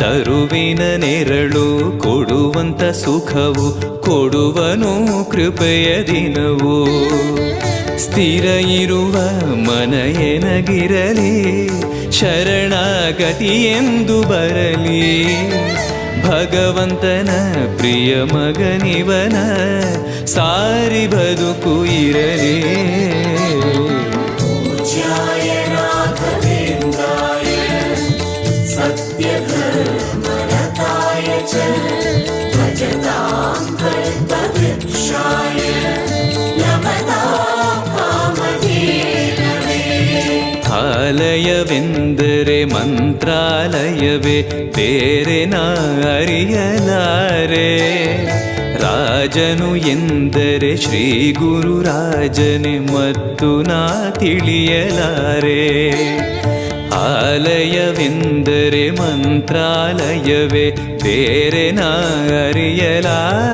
ತರುವಿನ ನೆರಳು ಕೊಡುವಂತ ಸುಖವು ಕೊಡುವನು ಕೃಪೆಯ ದಿನವು. ಸ್ಥಿರ ಇರುವ ಮನ ಎನಗಿರಲಿ ಶರಣಾಗತಿ ಎಂದು ಬರಲಿ. ಭಗವಂತನ ಪ್ರಿಯ ಮಗನಿವನ ಸಾರಿ ಬದುಕು ಇರಲಿ. ಆಲಯವೆಂದರೆ ಮಂತ್ರಾಲಯವೇ ಬೇರೆ ನಾ ಅರಿಯಲಾರೆ. ರಾಜನು ಎಂದರೆ ಶ್ರೀ ಗುರುರಾಜನೇ ಮತ್ತು ನಾ ತಿಳಿಯಲಾರೆ. ಆಲಯವೆಂದರೆ ಮಂತ್ರಾಲಯವೇ ಬೇರೆ ನಾ ಅರಿಯಲಾರೆ.